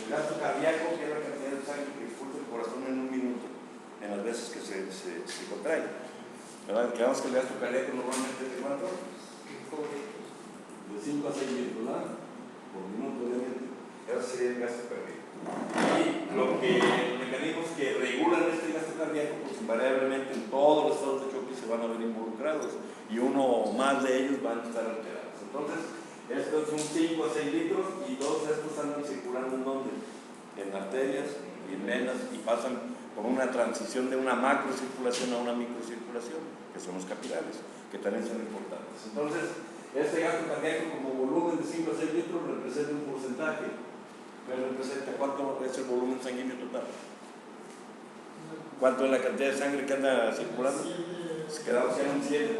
El gasto cardíaco, que es la cantidad de sangre que expulsa el corazón en un minuto, en las veces que se contrae. ¿Verdad? Quedamos que el gasto cardíaco normalmente es de ¿cuánto? De 5 a 6 litros, ¿verdad? Por minuto, obviamente. Ese sería el gasto cardíaco. Y los mecanismos que regulan este gasto cardíaco, pues invariablemente en todos los estados de choque se van a ver involucrados y uno o más de ellos van a estar alterados. Entonces, estos son 5 a 6 litros y todos estos andan circulando ¿en dónde? En arterias y en venas y pasan por una transición de una macrocirculación a una microcirculación, que son los capilares, que también son importantes. Entonces, este gasto cardíaco como volumen de 5 a 6 litros representa un porcentaje. ¿Representa cuánto es el volumen sanguíneo total? ¿Cuánto es la cantidad de sangre que anda circulando? Quedamos en un 7%,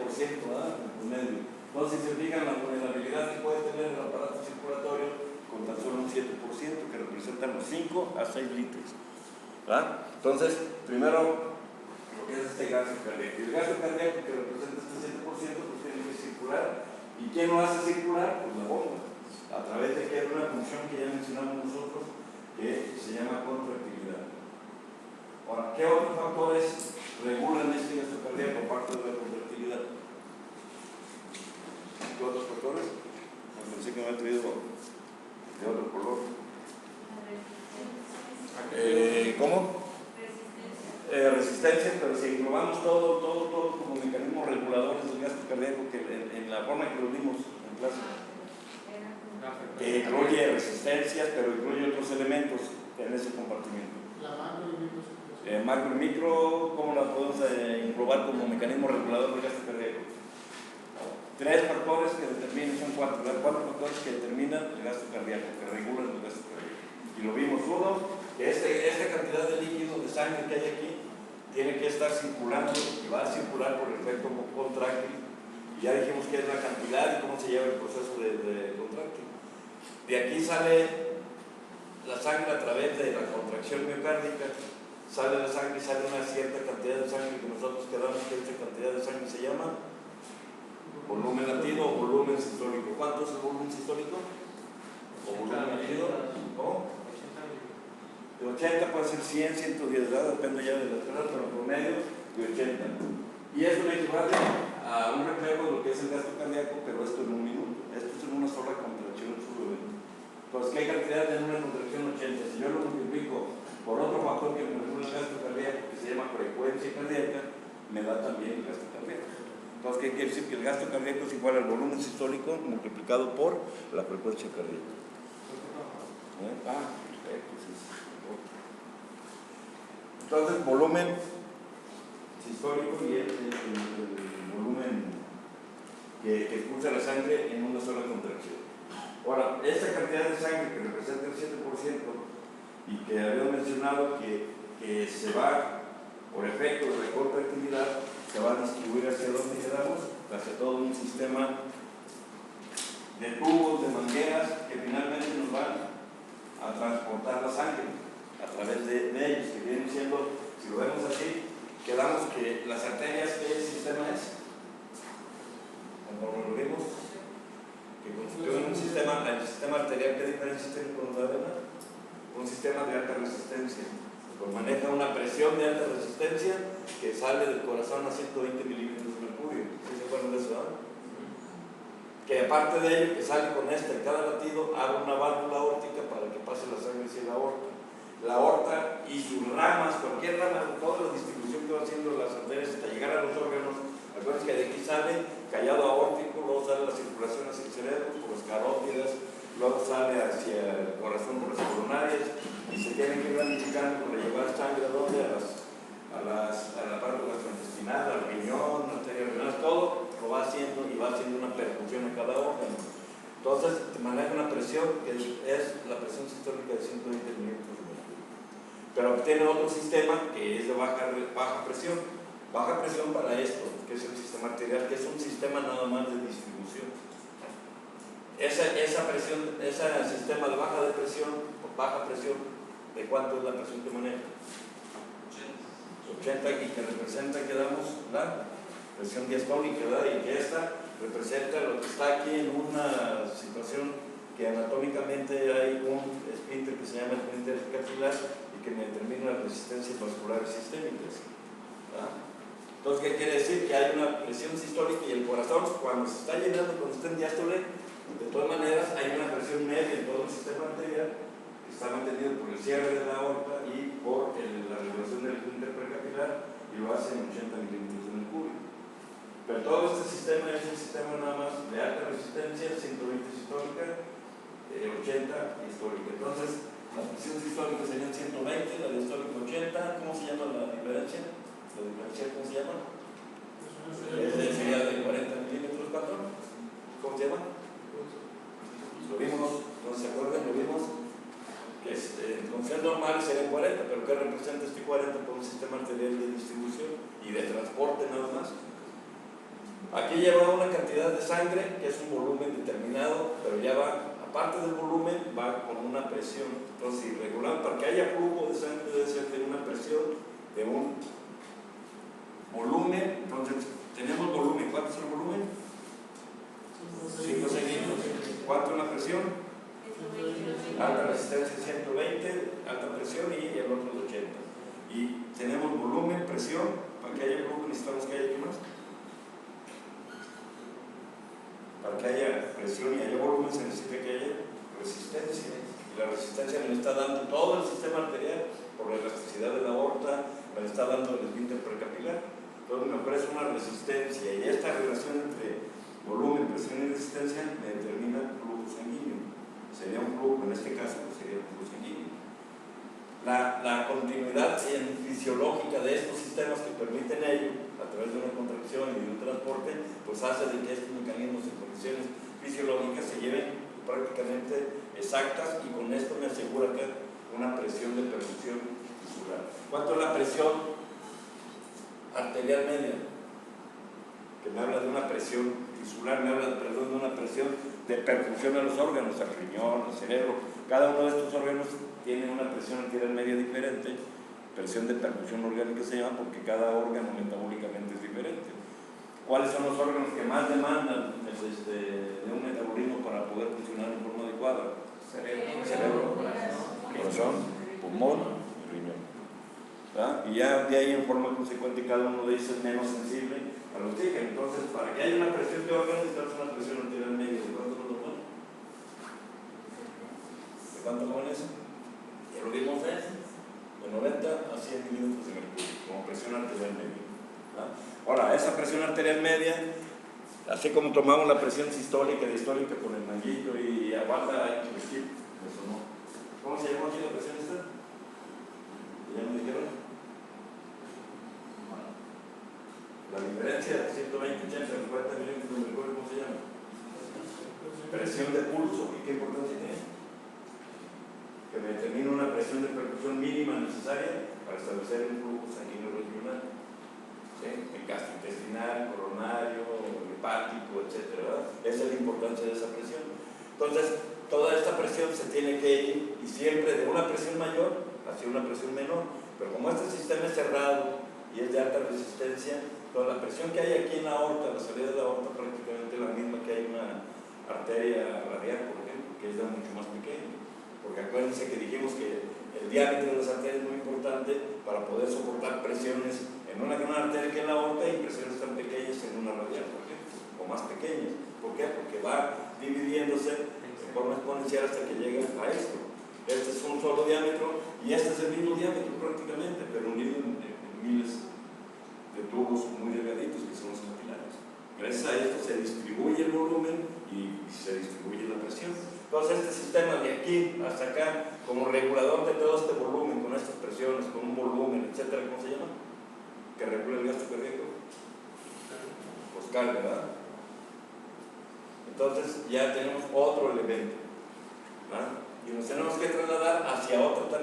¿verdad? En promedio. Entonces, si se fijan la vulnerabilidad que puede tener el aparato circulatorio con tan solo un 7%, que representan los 5 a 6 litros. ¿Verdad? Entonces, primero, lo que es este gasto cardíaco. El gasto cardíaco que representa este 7%, pues tiene que circular. ¿Y quién lo hace circular? Pues la bomba. A través de que es una función que ya mencionamos nosotros, que se llama contractilidad. Ahora, ¿qué otros factores regulan este gasto cardíaco aparte de la contractilidad? ¿Qué otros factores? Pensé que me había traído de otro color. ¿Cómo? Resistencia, pero si englobamos todo como mecanismos reguladores del gasto cardíaco, que en la forma que lo vimos en clase, que incluye resistencias, pero incluye otros elementos en ese compartimiento. La macro y micro. Macro y micro, ¿cómo la podemos englobar como mecanismo regulador del gasto cardíaco? 3 factores que determinan, son 4 factores que determinan el gasto cardíaco, que regulan el gasto cardíaco. Y lo vimos, uno, que esta cantidad de líquido, de sangre que hay aquí, tiene que estar circulando y va a circular por el efecto contráctil. Y ya dijimos qué es la cantidad y cómo se lleva el proceso de contráctil. De aquí sale la sangre a través de la contracción miocárdica, sale la sangre y sale una cierta cantidad de sangre que nosotros quedamos que esta cantidad de sangre se llama volumen latido o volumen sistólico. ¿Cuánto es el volumen sistólico? ¿O volumen latido? ¿Cómo? De 80 puede ser 100, 110, ¿verdad? Depende ya de las personas, pero promedio de 80. Y eso le equivale a un reflejo de lo que es el gasto cardíaco, pero esto en un minuto. Esto es en una sola contracción en su evento. Entonces, ¿qué cantidad en una contracción 80? Si yo lo multiplico por otro factor que me regula el gasto cardíaco, que se llama frecuencia cardíaca, me da también el gasto cardíaco. Entonces, ¿qué quiere decir? Que el gasto cardíaco es igual al volumen sistólico multiplicado por la frecuencia cardíaca. Perfecto, sí. Entonces, volumen sistólico y el volumen que expulsa la sangre en una sola contracción. Ahora, esta cantidad de sangre que representa el 7% y que habíamos mencionado que se va por efecto de la contractilidad, se va a distribuir hacia donde quedamos, hacia todo un sistema de tubos, de mangueras que finalmente nos van a transportar la sangre a través de ellos, que vienen siendo, si lo vemos así, quedamos que las arterias, ¿qué sistema es? Cuando lo vimos, que constituye un sistema, el sistema arterial, ¿qué diferencia tiene con la vena? Un sistema de alta resistencia, pues maneja una presión de alta resistencia que sale del corazón a 120 milímetros de mercurio. ¿Sí se acuerdan de eso? Que aparte de ello, que sale con en cada latido, abre una válvula aórtica para que pase la sangre hacia la aorta. La aorta y sus ramas, cualquier rama, toda la distribución que va haciendo las arterias hasta llegar a los órganos. Acuérdense que de aquí sale callado aórtico, luego sale la circulación hacia el cerebro por las carótidas, luego sale hacia el corazón por las coronarias y se tienen que ir ramificando para llevar sangre a donde a la parte gastrointestinal, al riñón, la arteria renal, todo lo va haciendo y va haciendo una perfusión en cada órgano. Entonces te maneja una presión que es la presión sistólica de 120 milímetros de mercurio. Pero tiene otro sistema que es de baja presión. Baja presión para esto, que es el sistema arterial, que es un sistema nada más de distribución. Esa presión, ese sistema de baja presión, ¿de cuánto es la presión que maneja? 80, y que representa, que damos la presión diastólica, ¿verdad? Y que esta representa lo que está aquí en una situación que anatómicamente hay un esfínter que se llama esfínter intercapilar y que me determine las resistencias vasculares sistémicas. Entonces, ¿qué quiere decir? Que hay una presión sistólica y el corazón, cuando se está llenando, cuando está en diástole, de todas maneras hay una presión media en todo el sistema arterial que está mantenido por el cierre de la aorta y por la regulación del interprecapilar, y lo hace en 80 milímetros de mercurio. Pero todo este sistema es un sistema nada más de alta resistencia, 120 sistólica, 80 histórica. Entonces, las presiones históricas serían 120, la diastólica 80. ¿Cómo se llama la diferencia? ¿La diferencia cómo se llama? Sería de 40 milímetros, patrón. ¿Cómo se llama? Lo vimos, no se acuerdan, lo vimos. Que en condiciones normales serían 40, pero ¿qué representa este 40 por un sistema arterial de distribución y de transporte nada más? Aquí lleva una cantidad de sangre que es un volumen determinado, pero ya va, aparte del volumen, va con una presión. Entonces, irregular, para que haya flujo de sangre debe ser de una presión de un volumen. Entonces, tenemos volumen. ¿Cuánto es el volumen? 5 seguidos. ¿Cuánto es la presión? Alta resistencia 120, alta presión, y el otro de 80. Y tenemos volumen, presión. Para que haya volumen necesitamos que haya, ¿qué más? Para que haya presión y haya volumen se necesita que haya resistencia. Y la resistencia me la está dando todo el sistema arterial por la elasticidad de la aorta, me la está dando el esfínter precapilar. Entonces me ofrece una resistencia, y esta relación entre volumen, presión y resistencia me determina el flujo sanguíneo. Sería un flujo, en este caso, pues sería un flujo sanguíneo. La continuidad fisiológica de estos sistemas que permiten ello, a través de una contracción y de un transporte, pues hace de que estos mecanismos en condiciones fisiológicas se lleven prácticamente exactas, y con esto me asegura que una presión de perfusión tisular. ¿Cuánto es la presión arterial media? Que me habla de una presión tisular, me habla, perdón, de una presión de perfusión a los órganos, al riñón, al cerebro. Cada uno de estos órganos tiene una presión arterial media diferente. Presión de perfusión orgánica se llama porque cada órgano metabólicamente es diferente. ¿Cuáles son los órganos que más demandan de un metabolismo para poder funcionar de forma adecuada? Cerebro, corazón, pulmón y riñón. Y ya de ahí, en forma consecuente, cada uno de ellos es menos sensible al oxígeno. Entonces, para que haya una presión de órganos, necesitamos una presión arterial media. ¿De cuánto nos lo pone? ¿De cuánto pone eso? Ya lo vimos, de 90 a 100 milímetros de mercurio, como presión arterial media. Ahora, esa presión arterial media, así como tomamos la presión sistólica y diastólica con el manguito y aguanta, eso no. ¿Cómo se llama aquí la presión esta? ¿Ya me dijeron? La diferencia de 120, 80, 40 milímetros de mercurio, ¿cómo se llama? Presión de pulso. ¿Y qué importancia tiene? Que me determina una presión de perfusión mínima necesaria para establecer un flujo sanguíneo regional. El gastrointestinal, coronario, hepático, etc. Esa es la importancia de esa presión. Entonces, toda esta presión se tiene que ir, y siempre de una presión mayor hacia una presión menor. Pero como este sistema es cerrado y es de alta resistencia, toda la presión que hay aquí en la aorta, la salida de la aorta, prácticamente la misma que hay una arteria radial, por ejemplo, que es de mucho más pequeño. Porque acuérdense que dijimos que el diámetro de las arterias es muy importante para poder soportar presiones en una gran arteria que es la aorta y presiones tan pequeñas en una radial, por ejemplo, o más pequeñas. ¿Por qué? Porque va dividiéndose de forma exponencial hasta que llega a esto. Este es un solo diámetro y este es el mismo diámetro prácticamente, pero unido en miles de tubos muy delgaditos que son los capilares. Gracias a esto se distribuye el volumen y se distribuye la presión. Entonces este sistema de aquí hasta acá, como regulador de todo este volumen, con estas presiones, con un volumen, etcétera, ¿cómo se llama? Que regula el gasto cardíaco. Foscal, ¿verdad? Entonces ya tenemos otro elemento, ¿verdad? Y nos tenemos que trasladar hacia otra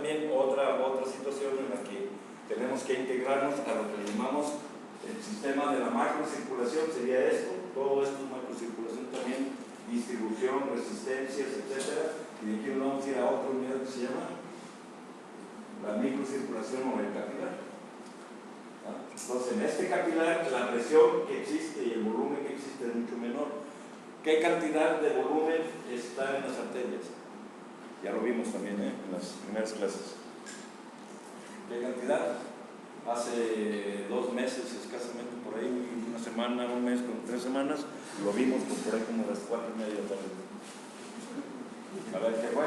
situación en la que tenemos que integrarnos a lo que llamamos el sistema de la macrocirculación. Sería esto, todo esto es macrocirculación también, distribución, resistencias, etc. Y de aquí nos vamos a ir a otra unidad que se llama la microcirculación o el capilar. Entonces, en este capilar la presión que existe y el volumen que existe es mucho menor. ¿Qué cantidad de volumen está en las arterias? Ya lo vimos también en las primeras clases. ¿Qué cantidad? Hace 2 meses escasamente, por ahí, una semana, un mes, con 3 semanas, lo vimos por ahí como a las 4:30 de la tarde. A ver qué fue.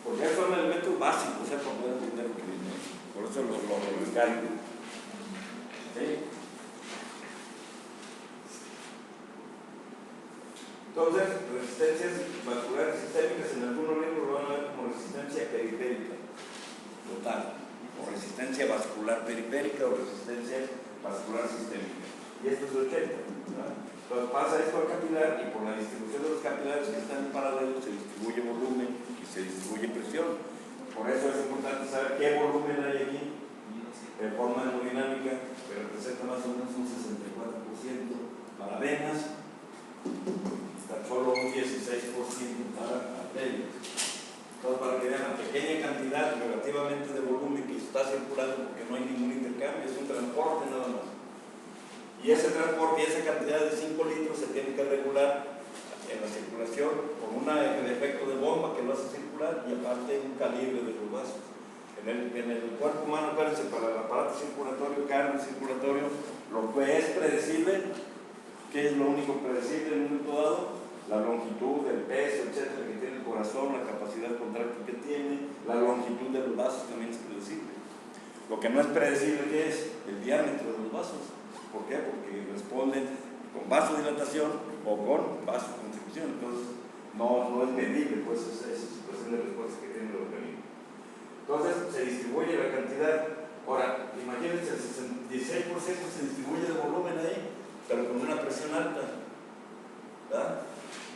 Porque son elementos básicos, para poder entender lo que viene. Por eso lo recalco. ¿Sí? Entonces, resistencias vasculares sistémicas en algunos libros lo van a ver como resistencia periférica total, o resistencia vascular periférica o resistencia vascular sistémica. Y esto es de 80. Entonces pasa esto al capilar y por la distribución de los capilares que están en paralelo se distribuye volumen y se distribuye presión. Por eso es importante saber qué volumen hay aquí en forma hemodinámica, que representa más o menos un 64% para venas, tan solo un 16% para arterias. Entonces, para que vean la pequeña cantidad relativamente de volumen que está circulando, porque no hay ningún intercambio, es un transporte nada más. Y ese transporte y esa cantidad de 5 litros se tiene que regular en la circulación con un efecto de bomba que lo hace circular y aparte un calibre de los vasos. En el cuerpo humano, acuérdense, para el aparato circulatorio, cardio circulatorio, lo que es predecible, ¿qué es lo único predecible en un momento dado? La longitud, el peso, etcétera, que tiene el corazón, la capacidad contráctil que tiene, la longitud de los vasos también es predecible. Lo que no es predecible, ¿qué es? El diámetro de los vasos. ¿Por qué? Porque responden con vasodilatación o con vasoconstricción. Entonces, no es medible, pues es la respuesta que tiene el organismo. Entonces, se distribuye la cantidad. Ahora, imagínense, el 16% se distribuye de volumen ahí, pero con una presión alta, ¿verdad?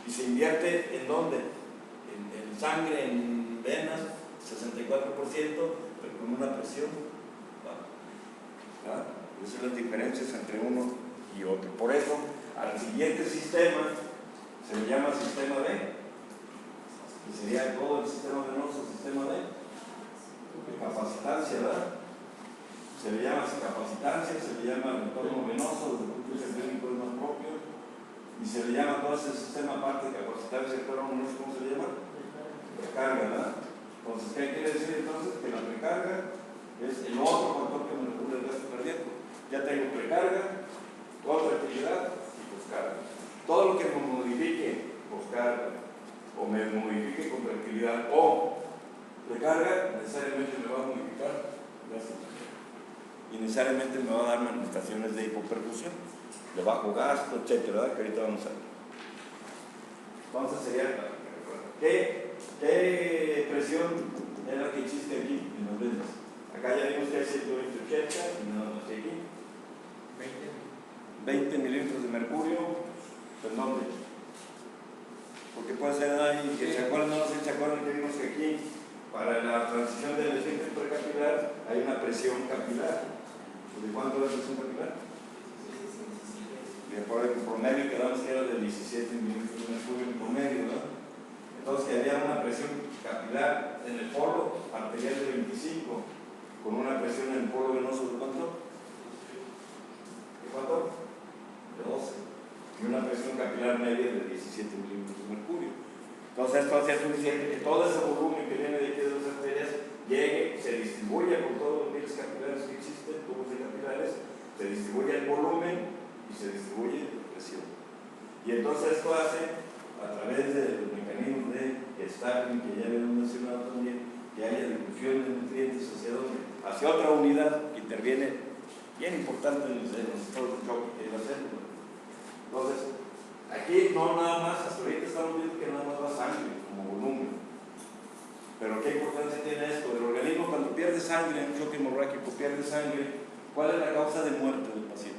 Y se invierte ¿en dónde? En sangre, en venas, 64%, pero con una presión, ¿verdad? Esas son las diferencias entre uno y otro. Por eso, al siguiente sistema se le llama sistema B, y sería todo el sistema venoso, sistema B, de capacitancia, ¿verdad? Se le llama capacitancia, se le llama retorno venoso, desde el punto de vista clínico es más propio, y se le llama todo ese sistema aparte de capacitancia y retorno venoso, ¿cómo se le llama? Recarga, ¿verdad? Entonces, ¿qué quiere decir entonces? Que la recarga es el otro factor que me regula el gasto cardíaco. Ya tengo precarga, contractilidad y poscarga. Todo lo que me modifique poscarga, o me modifique contractilidad o precarga, necesariamente me va a modificar gasto cardíaco. Y necesariamente me va a dar manifestaciones de hipoperfusión, de bajo gasto, etcétera, que ahorita vamos a ver. Entonces sería, ¿qué presión es la que existe aquí en las venas? Acá ya vimos que hay 120/80 y nada más aquí. 20 milímetros de mercurio, ¿en dónde? Porque puede ser ahí, que se acuerdan, no sé si se acuerdan que vimos que aquí, para la transición del esfínter precapilar, hay una presión capilar. ¿De cuánto es la presión capilar? Por el promedio quedamos que era de 17 milímetros de mercurio en promedio, ¿no? Entonces que había una presión capilar en el polo arterial de 25, con una presión en el polo venoso de ¿cuánto? ¿De cuánto? De 12. Y una presión capilar media de 17 milímetros de mercurio. Entonces esto hace suficiente que todo ese volumen que viene de aquí de las arterias llegue, se distribuya por todos los vías capilares que existen, tubos de capilares, se distribuye el volumen y se distribuye la presión. Y entonces esto hace, a través de los mecanismos de stacking, que ya habíamos mencionado también, que haya difusión de nutrientes hacia otra unidad que interviene bien importante en los estados de choque, que es la célula. Entonces, aquí no nada más, hasta ahorita estamos viendo que nada más va sangre como volumen. Pero ¿qué importancia tiene esto? El organismo cuando pierde sangre, en un choque hemorrágico pierde sangre, ¿cuál es la causa de muerte del paciente?